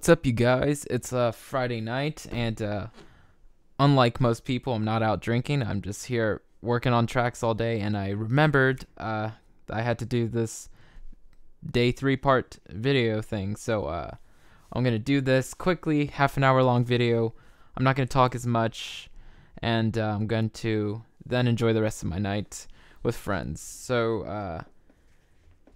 What's up, you guys? It's Friday night, and unlike most people, I'm not out drinking. I'm just here working on tracks all day, and I remembered I had to do this day 3 part video thing. So I'm gonna do this quickly, half an hour long video. I'm not gonna talk as much, and I'm going to then enjoy the rest of my night with friends. So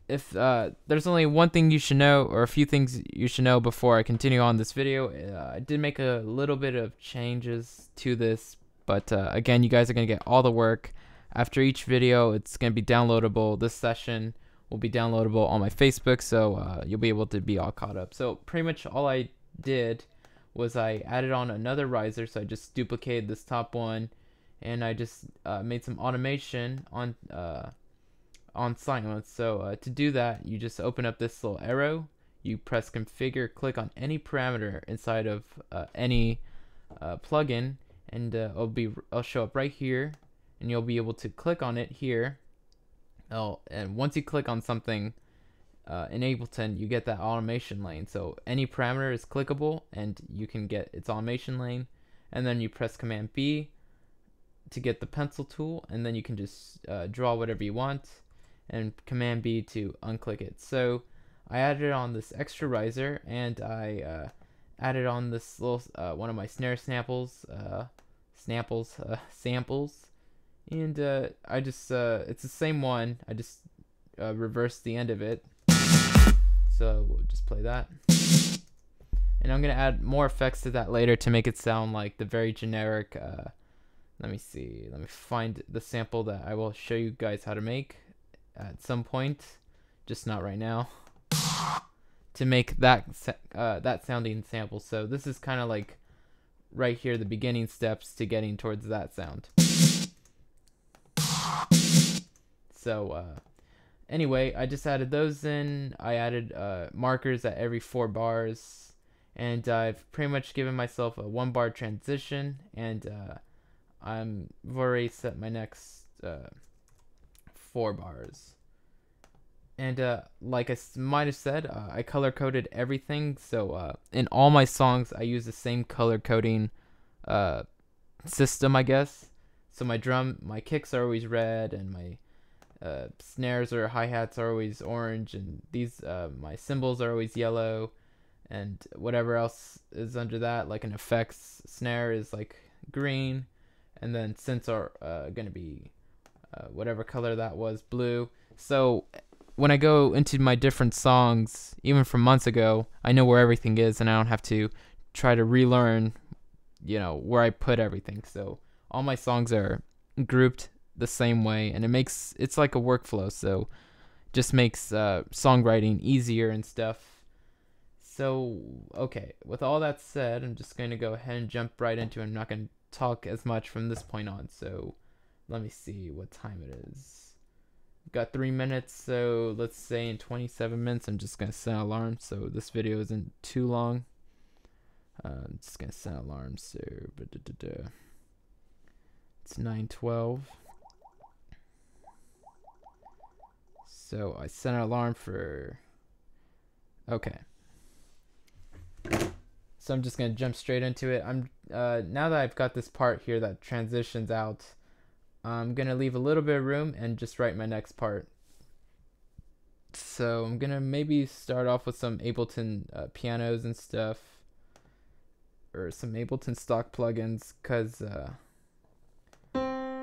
if there's only one thing you should know, or a few things you should know before I continue on this video. I did make a little bit of changes to this, but again, you guys are going to get all the work. After each video, it's going to be downloadable. This session will be downloadable on my Facebook, so you'll be able to be all caught up. So pretty much all I did was I added on another riser, so I just duplicated this top one, and I just made some automation on silence. So to do that, you just open up this little arrow, you press configure, click on any parameter inside of any plugin, and it'll show up right here, and you'll be able to click on it here. And once you click on something in Ableton, you get that automation lane. So any parameter is clickable, and you can get its automation lane. And then you press Command B to get the pencil tool, and then you can just draw whatever you want, and Command B to unclick it. So I added on this extra riser, and I added on this little one of my snare samples, and I just it's the same one. I just reversed the end of it. So we'll just play that, and I'm gonna add more effects to that later to make it sound like the very generic. Let me see. Let me find the sample that I will show you guys how to make at some point, just not right now, to make that that sounding sample. So this is kind of like right here, the beginning steps to getting towards that sound. So anyway, I just added those in. I added markers at every 4 bars, and I've pretty much given myself a 1-bar transition, and I've already set my next 4 bars. And like I might have said, I color coded everything. So in all my songs, I use the same color coding system, I guess. So my kicks are always red, and my snares or hi-hats are always orange, and these my cymbals are always yellow, and whatever else is under that, like an effects snare, is like green, and then synths are gonna be whatever color that was, blue. So when I go into my different songs, even from months ago, I know where everything is, and I don't have to try to relearn, where I put everything. So all my songs are grouped the same way, and it's like a workflow. So just makes songwriting easier and stuff. So okay, with all that said, I'm just going to go ahead and jump right into it. I'm not going to talk as much from this point on. So let me see what time it is. Got 3 minutes, so let's say in 27 minutes I'm just gonna set an alarm so this video isn't too long. I'm just gonna set an alarm. So it's 9:12. So I set an alarm for, okay. So I'm just gonna jump straight into it. I'm now that I've got this part here that transitions out, I'm gonna leave a little bit of room and just write my next part. So I'm gonna maybe start off with some Ableton pianos and stuff, or some Ableton stock plugins, cause I'm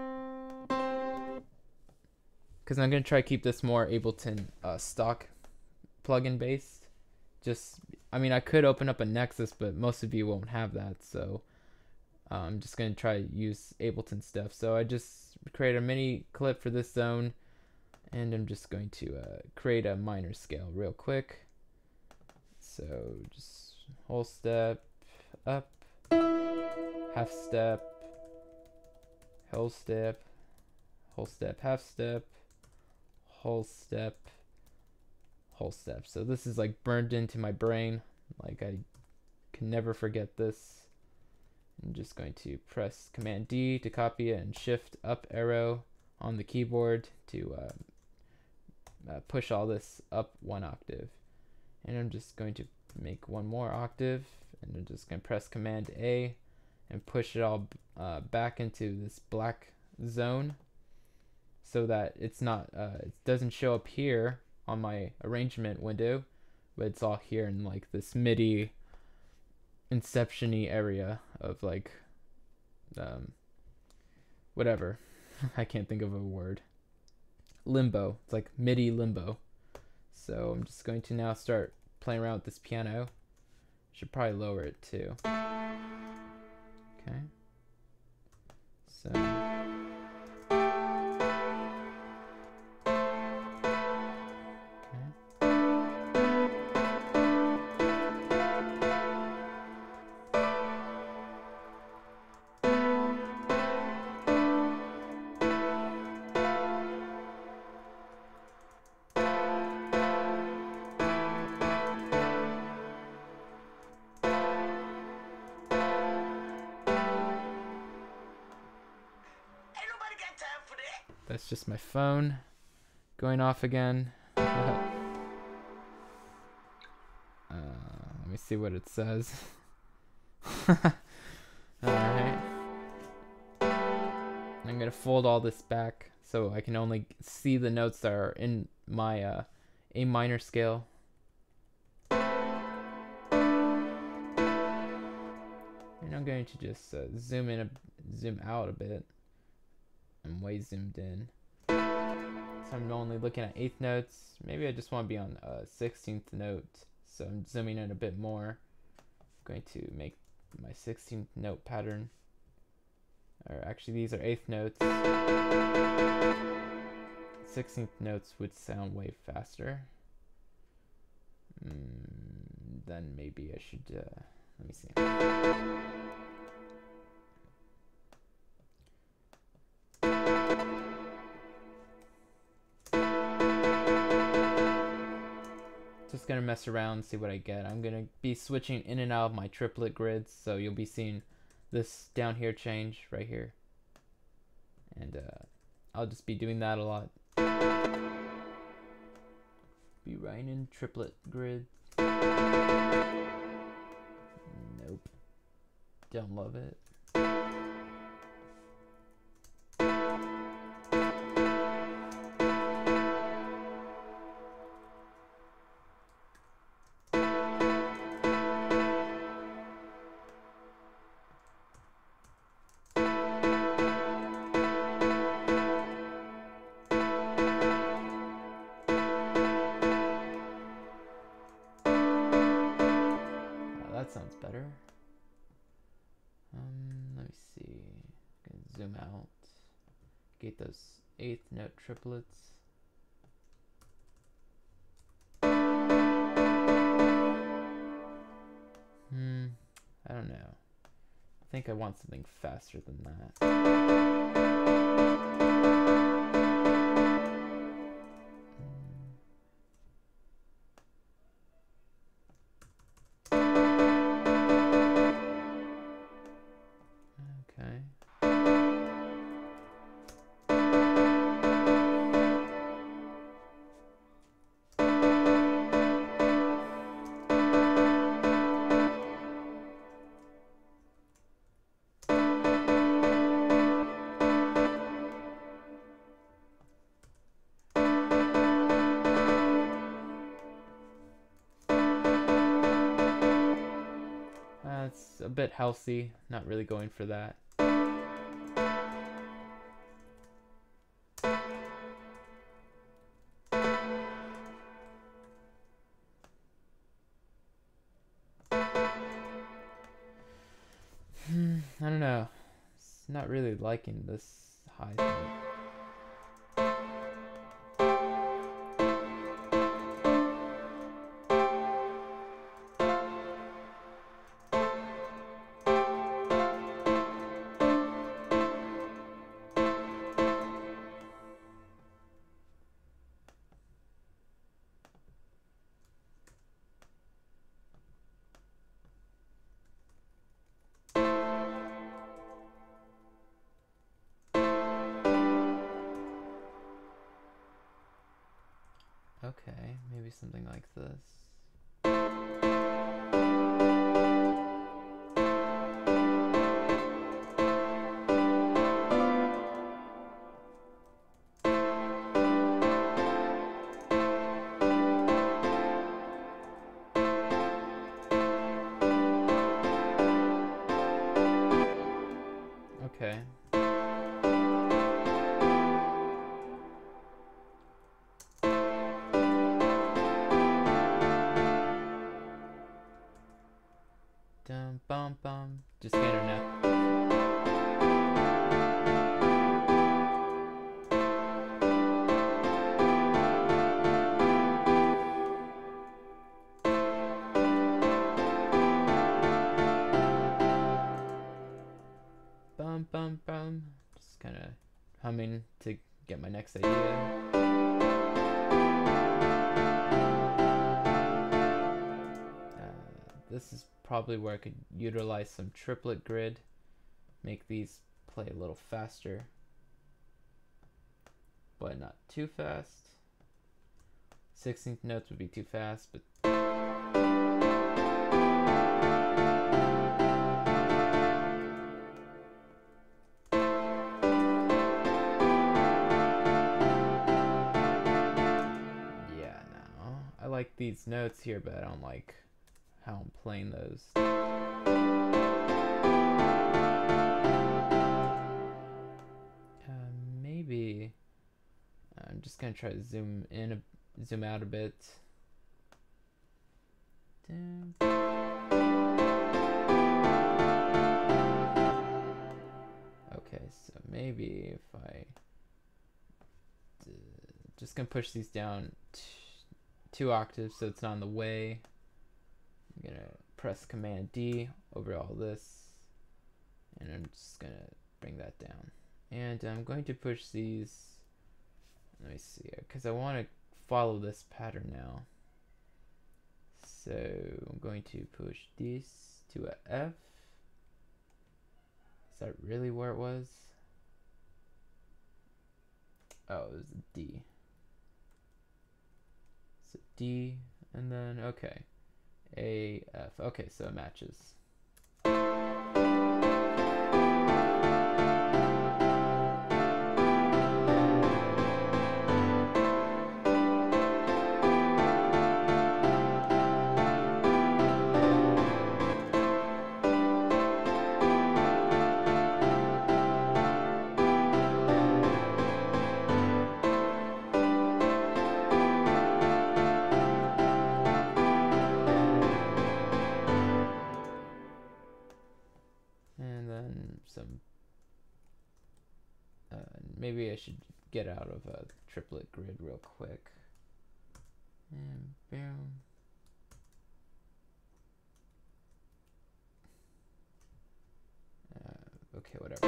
gonna try to keep this more Ableton stock plugin based. I mean, I could open up a Nexus, but most of you won't have that, so I'm just going to try to use Ableton stuff. So I just create a mini clip for this zone, and I'm just going to create a minor scale real quick. So just whole step, up, half step, whole step, whole step, half step, whole step, whole step. So this is like burned into my brain. Like I can never forget this. I'm just going to press Command D to copy it, and Shift up arrow on the keyboard to push all this up 1 octave. And I'm just going to make one more octave, and I'm just gonna press Command A and push it all back into this black zone, so that it's not it doesn't show up here on my arrangement window, but it's all here in like this MIDI inception-y area of like whatever. I can't think of a word. Limbo. It's like MIDI limbo. So I'm just going to now start playing around with this piano. Should probably lower it too. Okay. So that's just my phone going off again. Let me see what it says. Alright. I'm gonna fold all this back so I can only see the notes that are in my A minor scale. And I'm going to just zoom out a bit. I'm way zoomed in. So I'm only looking at 8th notes. Maybe I just want to be on 16th note. So I'm zooming in a bit more. I'm going to make my 16th note pattern. Or actually these are 8th notes. 16th notes would sound way faster. Then maybe I should, let me see. Just gonna mess around, see what I get. I'm gonna be switching in and out of my triplet grids, so you'll be seeing this down here change right here, and I'll just be doing that a lot. Be writing in triplet grid. Nope, don't love it. Sounds better. Let me see. I'm gonna zoom out. Get those 8th note triplets. I don't know. I think I want something faster than that. It's a bit healthy, not really going for that. I don't know. It's not really liking this high thing. Okay, maybe something like this. Dum bum bum. Just standard now. Bum bum bum. Just kind of humming to get my next idea. This is probably where I could utilize some triplet grid, make these play a little faster, but not too fast. 16th notes would be too fast, but yeah, no. I like these notes here, but I don't like how I'm playing those. Maybe I'm just gonna try to zoom out a bit. Okay, so maybe if I just gonna push these down 2 octaves so it's not in the way. I'm gonna press Command D over all this, and I'm just gonna bring that down. And I'm going to push these, let me see, because I want to follow this pattern now. So I'm going to push this to a F. Is that really where it was? Oh, it was a D. So D, and then, okay. A, F. Okay, so it matches. Maybe I should get out of a triplet grid real quick. And boom. Okay, whatever.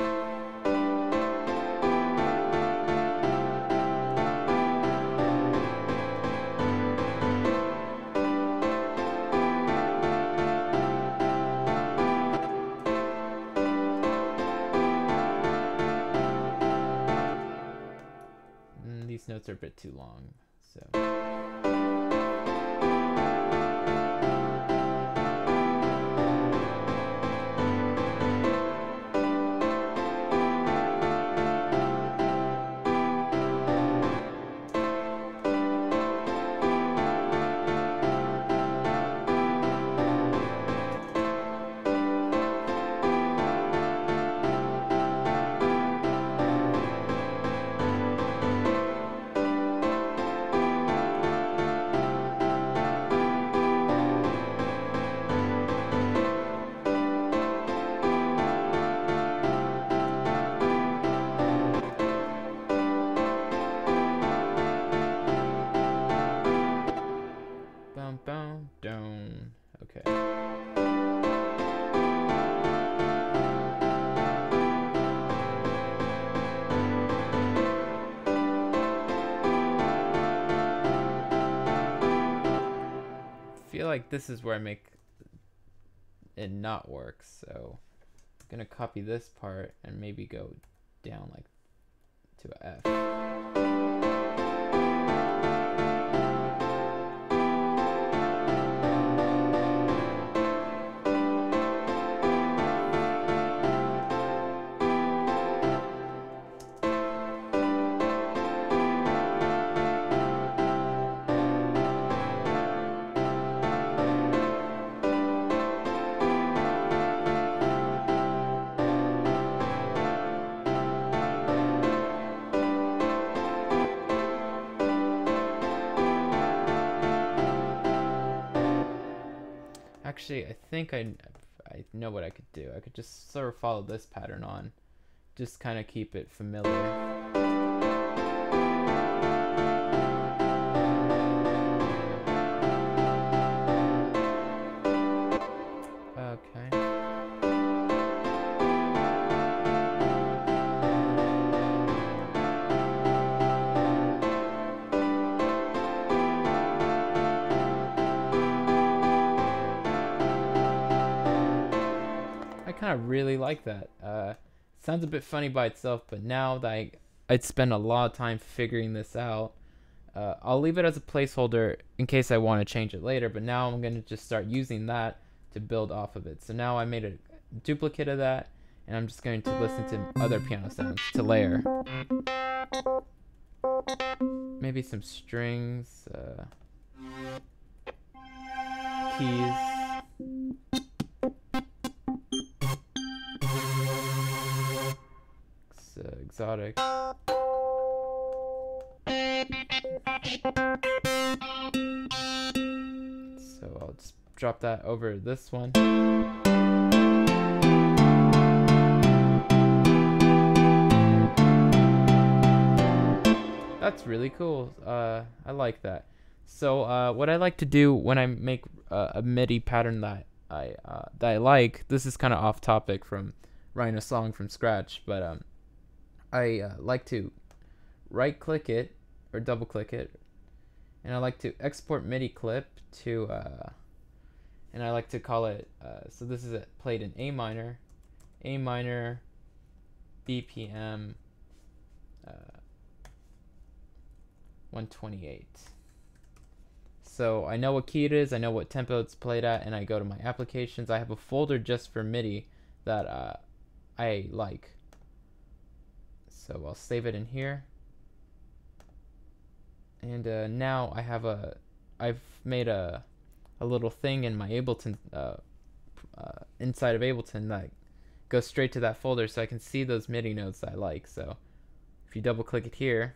These notes are a bit too long, so. Down. Okay. Feel like this is where I make it not work, so I'm gonna copy this part and maybe go down like to a F. Actually, I think I I know what I could do. I could just sort of follow this pattern on, just kind of keep it familiar. I kind of really like that. Sounds a bit funny by itself, but now that I'd spend a lot of time figuring this out, I'll leave it as a placeholder in case I want to change it later, but now I'm going to just start using that to build off of it. So now I made a duplicate of that, and I'm just going to listen to other piano sounds to layer. Maybe some strings, keys. Exotic. So I'll just drop that over this one. That's really cool. I like that. So what I like to do when I make a MIDI pattern that I like, this is kind of off topic from writing a song from scratch, but I like to right click it or double click it, and I like to export MIDI clip to and I like to call it so this is played in A minor, BPM 128. So I know what key it is, I know what tempo it's played at, and I go to my applications. I have a folder just for MIDI that I like. So I'll save it in here. And now I've made a little thing in my Ableton, inside of Ableton, that goes straight to that folder, so I can see those MIDI notes I like. So if you double click it here,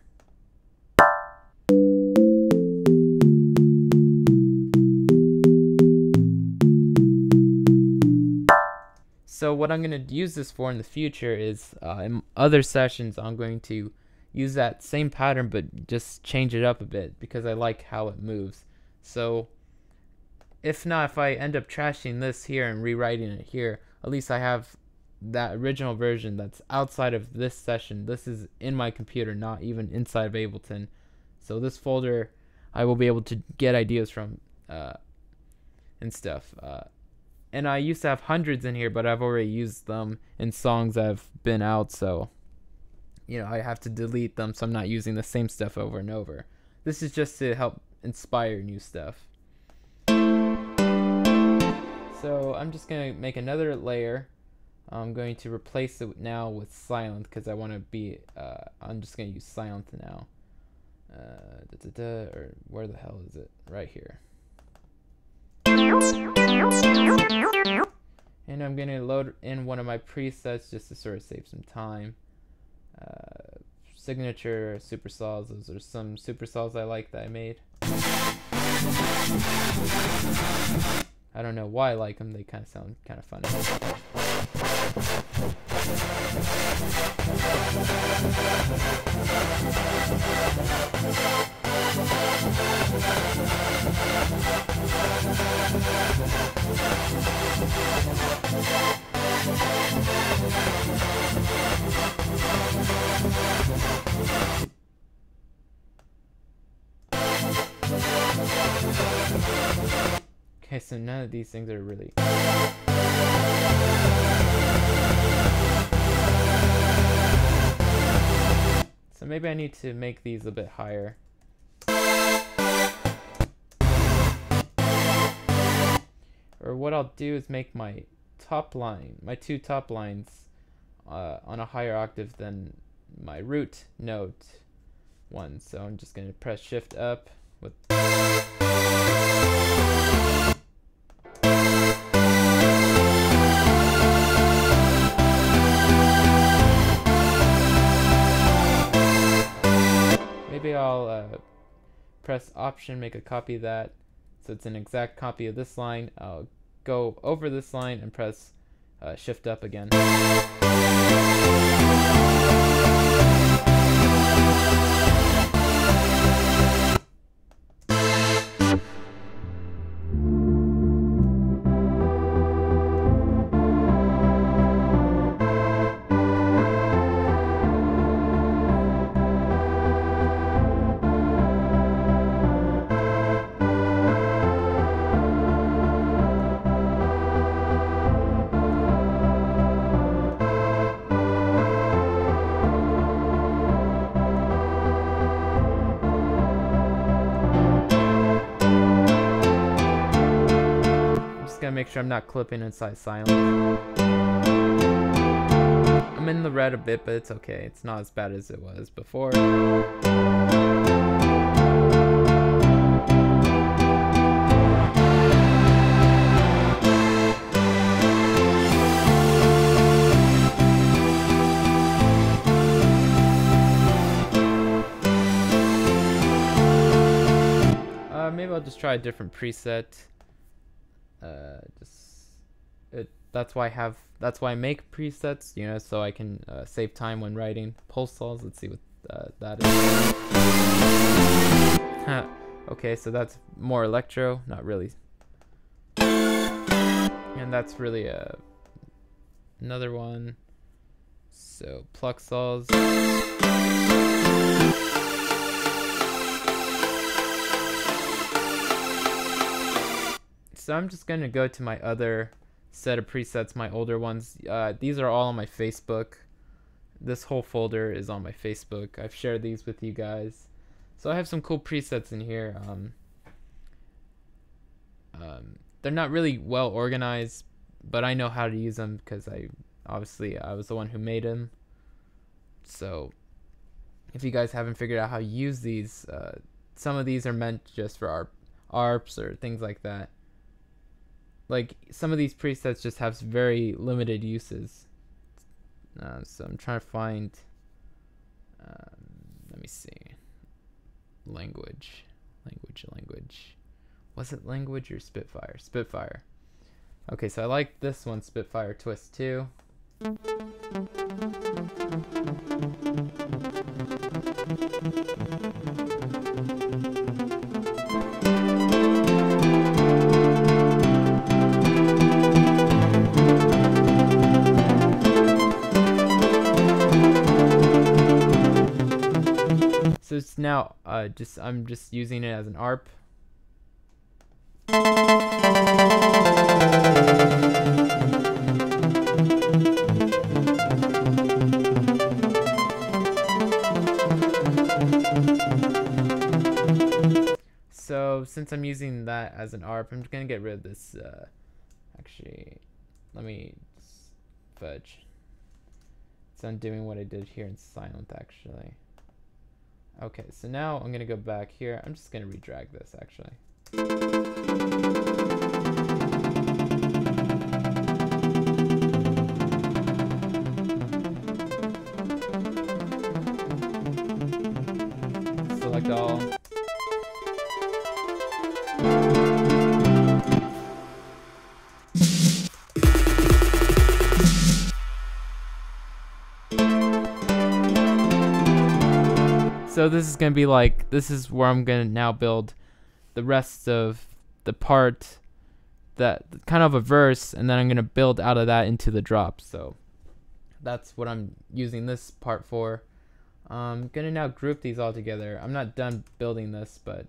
so what I'm going to use this for in the future is in other sessions I'm going to use that same pattern but just change it up a bit because I like how it moves. So if I end up trashing this here and rewriting it here, at least I have that original version that's outside of this session. This is in my computer, not even inside of Ableton. So this folder I will be able to get ideas from and stuff. And I used to have hundreds in here, but I've already used them in songs that have been out, so I have to delete them so I'm not using the same stuff over and over. This is just to help inspire new stuff. So I'm just going to make another layer. I'm going to replace it now with silent because I want to be, I'm just going to use silent now. Or where the hell is it? Right here. And I'm going to load in one of my presets just to sort of save some time. Signature supersaws, those are some supersaws I like that I made. I don't know why I like them, they kind of sound kind of funny. Okay, so none of these things are really... So maybe I need to make these a bit higher. Or what I'll do is make my top line, my two top lines on a higher octave than my root note one. So I'm just going to press shift up with... Maybe I'll press option, make a copy of that, so it's an exact copy of this line. I'll go over this line and press shift up again. Gotta make sure I'm not clipping inside silent. I'm in the red a bit, but it's okay. It's not as bad as it was before. Maybe I'll just try a different preset. That's why I make presets, you know, so I can save time when writing pulse saws. Let's see what that is. Okay, so that's more electro, not really, and that's really another one. So pluck saws. So I'm just going to go to my other set of presets, my older ones. These are all on my Facebook. This whole folder is on my Facebook. I've shared these with you guys. So I have some cool presets in here. They're not really well organized, but I know how to use them because I was the one who made them. So if you guys haven't figured out how to use these, some of these are meant just for ARPs or things like that. Like, some of these presets just have very limited uses. So I'm trying to find, let me see, language. Was it language or Spitfire? Spitfire. Okay, so I like this one, Spitfire Twist 2. So it's now I'm just using it as an ARP. So since I'm using that as an ARP, I'm just gonna get rid of this. Actually, let me fudge. It's undoing what I did here in silent, actually. Okay, so now I'm gonna go back here. I'm just gonna redrag this, actually. Select all. So this is going to be like, this is where I'm going to now build the rest of the part, that kind of a verse, and then I'm going to build out of that into the drop. So that's what I'm using this part for. I'm going to now group these all together. I'm not done building this, but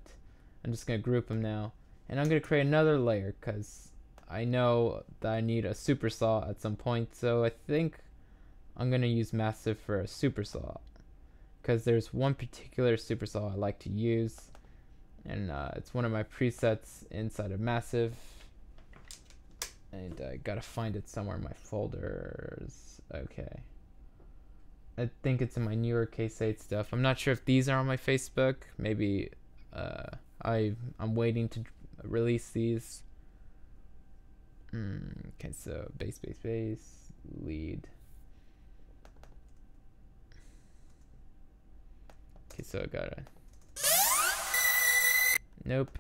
I'm just going to group them now. And I'm going to create another layer because I know that I need a supersaw at some point. So I think I'm going to use Massive for a supersaw, because there's one particular supersaw I like to use, and it's one of my presets inside of Massive, and I gotta find it somewhere in my folders. Okay, I think it's in my newer K8 stuff. I'm not sure if these are on my Facebook. Maybe I'm waiting to release these. Okay, so bass, lead. Okay, so I gotta. Nope.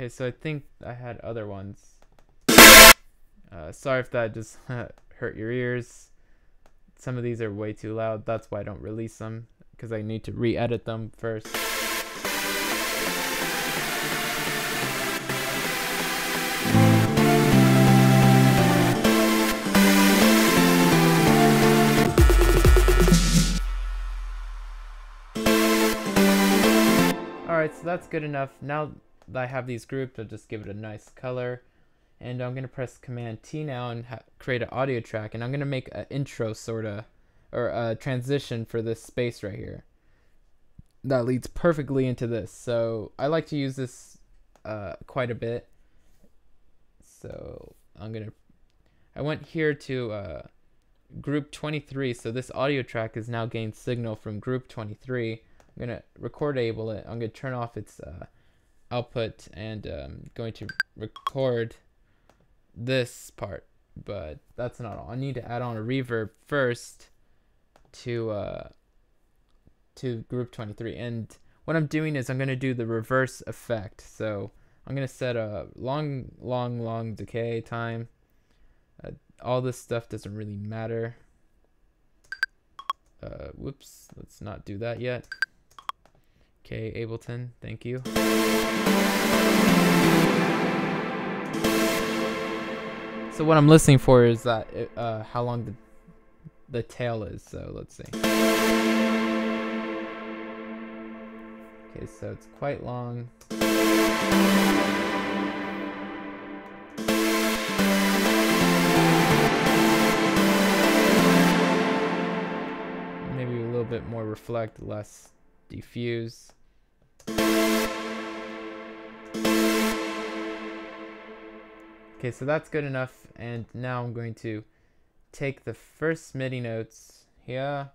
Okay, so I think I had other ones. Sorry if that just hurt your ears. Some of these are way too loud. That's why I don't release them, because I need to re-edit them first. Alright, so that's good enough. Now that I have these grouped, I'll just give it a nice color. And I'm going to press Command T now and create an audio track. And I'm going to make an intro sorta, or a transition for this space right here. That leads perfectly into this. So I like to use this quite a bit. So I went here to group 23. So this audio track has now gained signal from group 23. I'm going to record-able it. I'm going to turn off its output, and I'm going to record this part, but that's not all. I need to add on a reverb first to group 23, and what I'm doing is I'm going to do the reverse effect. So I'm going to set a long decay time. All this stuff doesn't really matter. Whoops, let's not do that yet. Okay, Ableton, thank you. So what I'm listening for is that how long the tail is. So let's see. Okay, so it's quite long. Maybe a little bit more reflect, less diffuse. Okay, so that's good enough, and now I'm going to take the first MIDI notes here,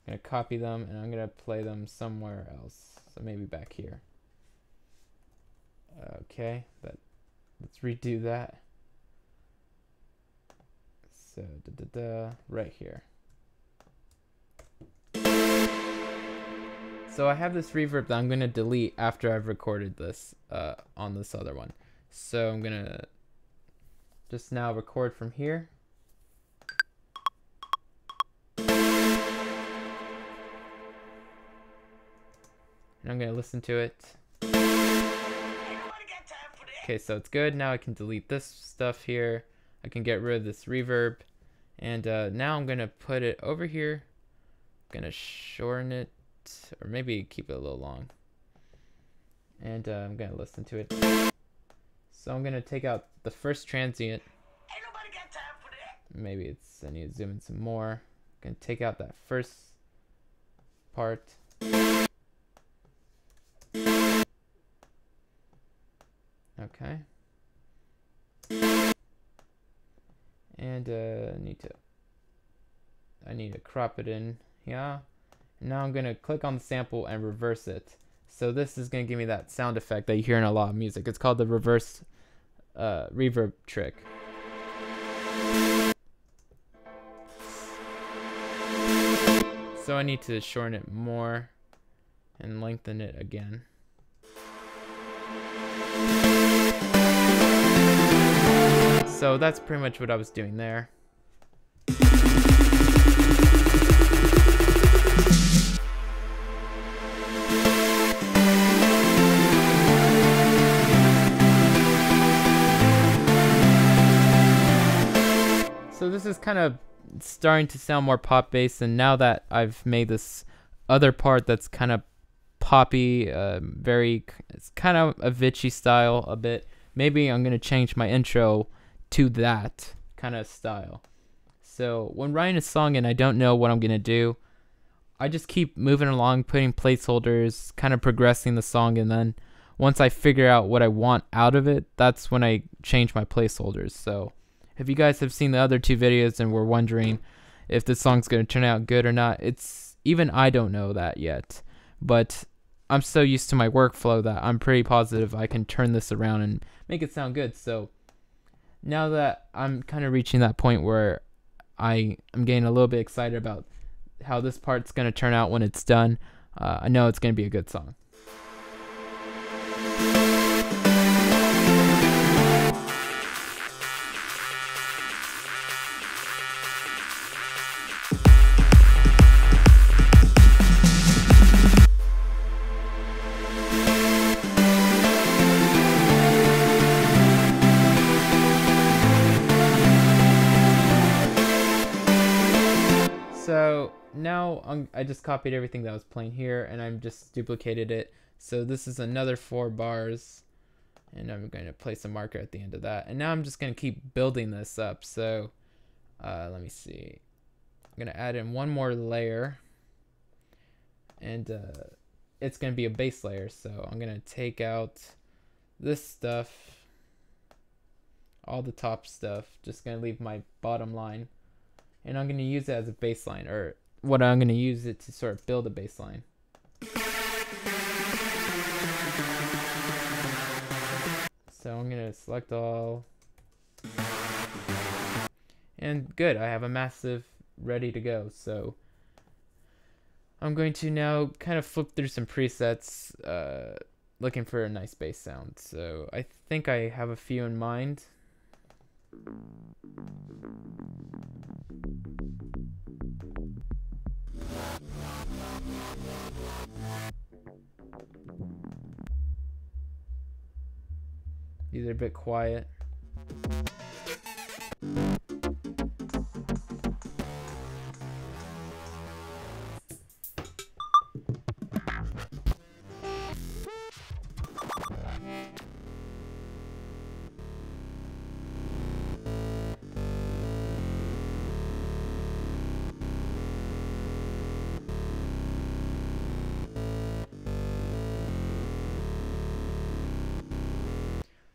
I'm going to copy them, and I'm going to play them somewhere else, so maybe back here. Okay, let's redo that. So, right here. So I have this reverb that I'm going to delete after I've recorded this on this other one. So I'm going to just now record from here. And I'm going to listen to it. Okay, so it's good. Now I can delete this stuff here. I can get rid of this reverb. And now I'm going to put it over here. I'm going to shorten it, or maybe keep it a little long. And I'm going to listen to it. So I'm going to take out the first transient. Ain't nobody got time for that. Maybe I need to zoom in some more. I'm going to take out that first part. Okay. And I need to crop it in. Yeah. Now I'm going to click on the sample and reverse it. So this is going to give me that sound effect that you hear in a lot of music. It's called the reverse reverb trick. So I need to shorten it more and lengthen it again. So that's pretty much what I was doing there. So this is kind of starting to sound more pop-based, and now that I've made this other part that's kind of poppy, it's kind of a Avicii style a bit. Maybe I'm gonna change my intro to that kind of style. So when writing a song and I don't know what I'm gonna do, I just keep moving along, putting placeholders, kind of progressing the song, and then once I figure out what I want out of it, that's when I change my placeholders. So if you guys have seen the other two videos and were wondering if this song's going to turn out good or not, even I don't know that yet. But I'm so used to my workflow that I'm pretty positive I can turn this around and make it sound good. So now that I'm kind of reaching that point where I'm getting a little bit excited about how this part's going to turn out when it's done, I know it's going to be a good song. So now I just copied everything that was playing here and I'm just duplicated it. So this is another 4 bars, and I'm going to place a marker at the end of that. And now I'm just going to keep building this up. So let me see. I'm going to add in one more layer, and it's going to be a base layer. So I'm going to take out this stuff, all the top stuff, just going to leave my bottom line. And I'm going to use it as a baseline, or what I'm going to use it to sort of build a baseline. So I'm going to select all. And good, I have a massive ready to go. So I'm going to now kind of flip through some presets, looking for a nice bass sound. So I think I have a few in mind. These are a bit quiet.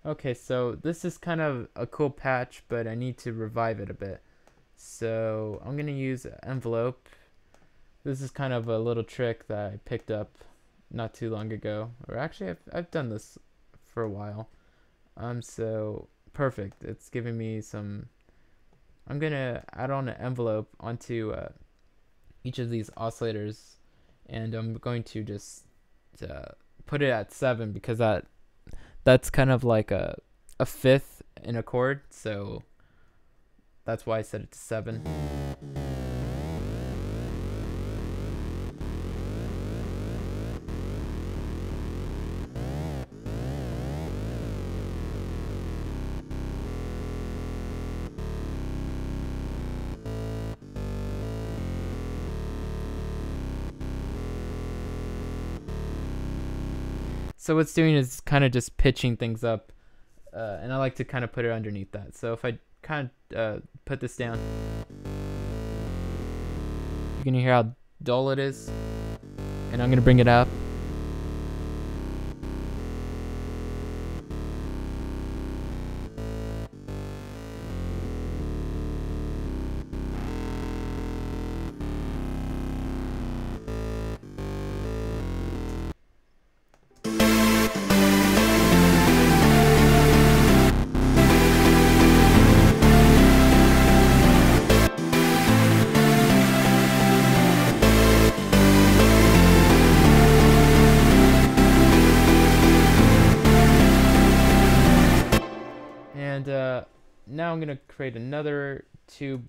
Okay, so this is kind of a cool patch, but I need to revive it a bit. So I'm gonna use envelope. This is kind of a little trick that I picked up not too long ago, or actually I've done this for a while. So perfect. It's giving me some. I'm gonna add on an envelope onto each of these oscillators, and I'm going to just put it at 7 because that's kind of like a fifth in a chord, so that's why I set it to 7. So what's doing is kind of just pitching things up, and I like to kind of put it underneath that. So if I kind of put this down, you can hear how dull it is, and I'm going to bring it up. And now I'm going to create another 2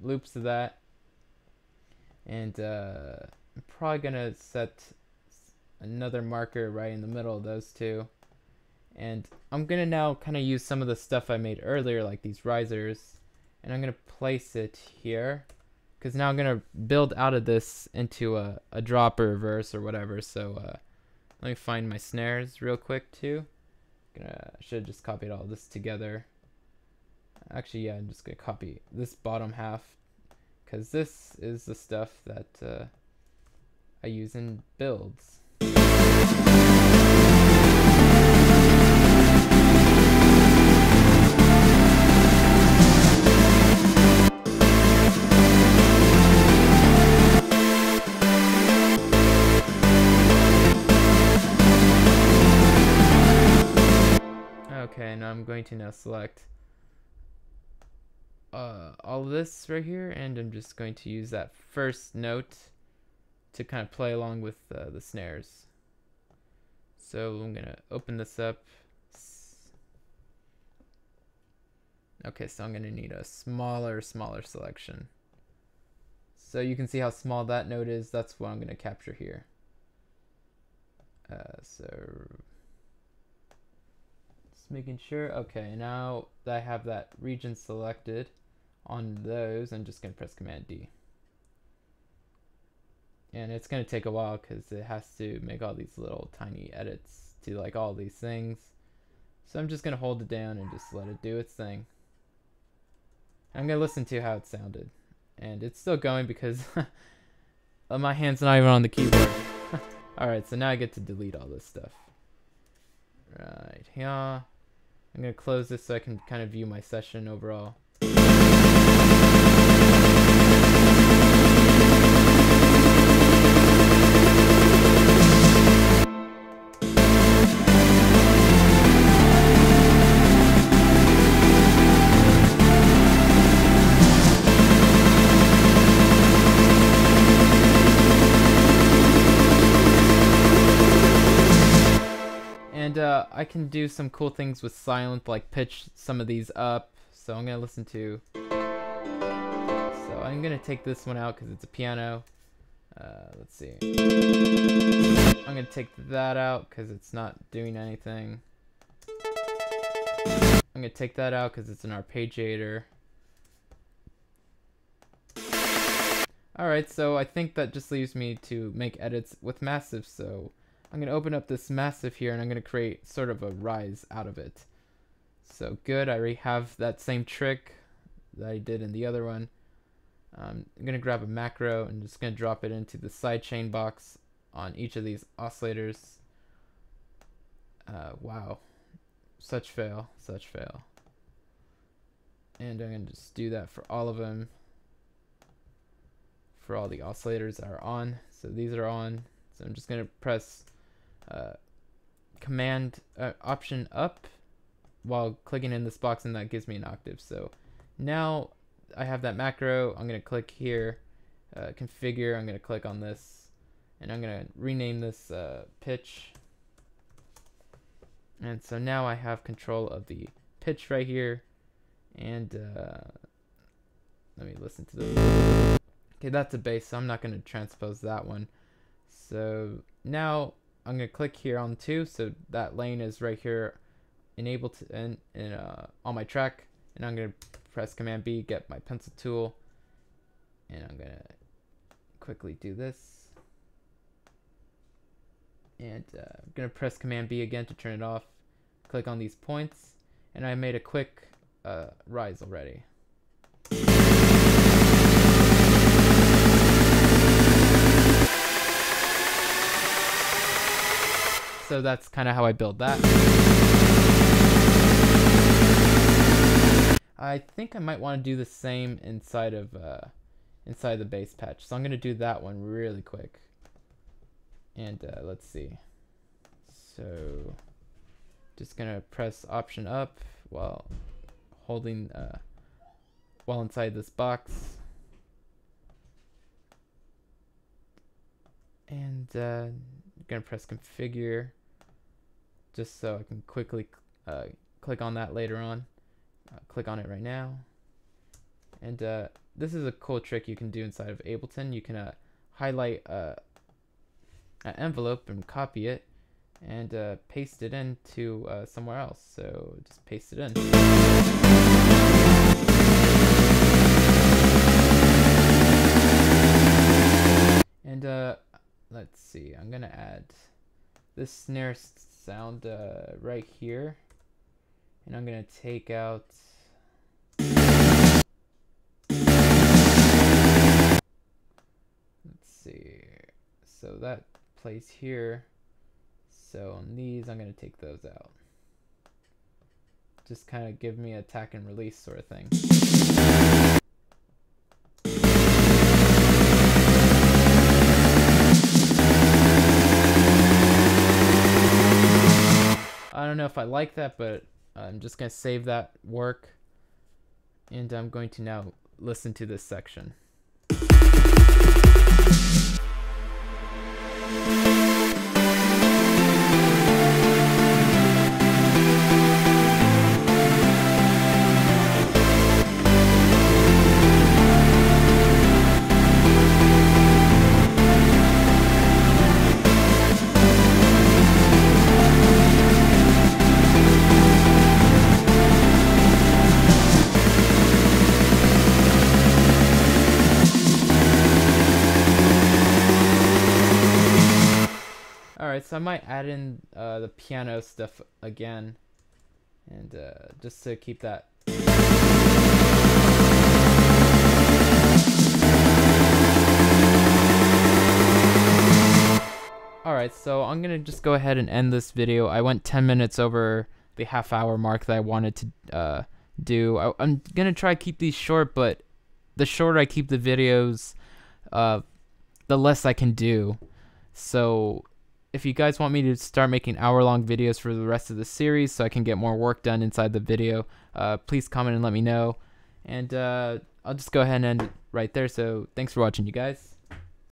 loops of that. And I'm probably going to set another marker right in the middle of those 2. And I'm going to now kind of use some of the stuff I made earlier, like these risers. And I'm going to place it here, because now I'm going to build out of this into a drop or reverse or whatever. So let me find my snares real quick too. I should have just copied all this together. Actually, yeah, I'm just gonna copy this bottom half, because this is the stuff that I use in builds. Okay, now I'm going to now select all of this right here, and I'm just going to use that first note to kind of play along with the snares. So I'm gonna open this up. Okay, so I'm gonna need a smaller selection. So you can see how small that note is. That's what I'm gonna capture here. So just making sure. Okay, now that I have that region selected on those, I'm just gonna press Command D. and it's gonna take a while because it has to make all these little tiny edits to like all these things. So I'm just gonna hold it down and just let it do its thing. I'm gonna listen to how it sounded, and it's still going because my hand's not even on the keyboard. Alright, so now I get to delete all this stuff. Right here. I'm gonna close this so I can kind of view my session overall. And I can do some cool things with silent, like pitch some of these up. So I'm gonna listen to. So I'm gonna take this one out because it's a piano. Let's see. I'm gonna take that out because it's not doing anything. I'm gonna take that out because it's an arpeggiator. Alright, so I think that just leaves me to make edits with Massive. So I'm going to open up this Massive here, and I'm going to create sort of a rise out of it. So good, I already have that same trick that I did in the other one. I'm going to grab a macro and just going to drop it into the sidechain box on each of these oscillators. Wow, such fail, such fail. And I'm going to just do that for all of them, for all the oscillators that are on. So these are on, so I'm just going to press command option up while clicking in this box, and that gives me an octave. So now I have that macro. I'm going to click here, configure. I'm going to click on this, and I'm going to rename this pitch. And so now I have control of the pitch right here. And let me listen to this. Okay, that's a bass, so I'm not going to transpose that one. So now I'm going to click here on 2, so that lane is right here enabled to, on my track, and I'm going to press Command B, get my pencil tool, and I'm going to quickly do this. And I'm going to press Command B again to turn it off, click on these points, and I made a quick rise already. So that's kind of how I build that. I think I might want to do the same inside of inside the bass patch. So I'm going to do that one really quick. And let's see. So just going to press option up while holding while inside this box. And I'm going to press configure just so I can quickly click on that later on. Click on it right now. And this is a cool trick you can do inside of Ableton. You can highlight an envelope and copy it and paste it into somewhere else. So just paste it in. And let's see, I'm gonna add this snare sound right here, and I'm gonna take out so that plays here. So on these, I'm gonna take those out. Just kind of give me a attack and release sort of thing. I don't know if I like that, but I'm just gonna save that work, and I'm going to now listen to this section. Alright, so I might add in the piano stuff again, and just to keep that. Alright, so I'm gonna just go ahead and end this video. I went 10 minutes over the half-hour mark that I wanted to do. I'm gonna try to keep these short, but the shorter I keep the videos, the less I can do. So if you guys want me to start making hour-long videos for the rest of the series so I can get more work done inside the video, please comment and let me know. And I'll just go ahead and end it right there. So thanks for watching, you guys.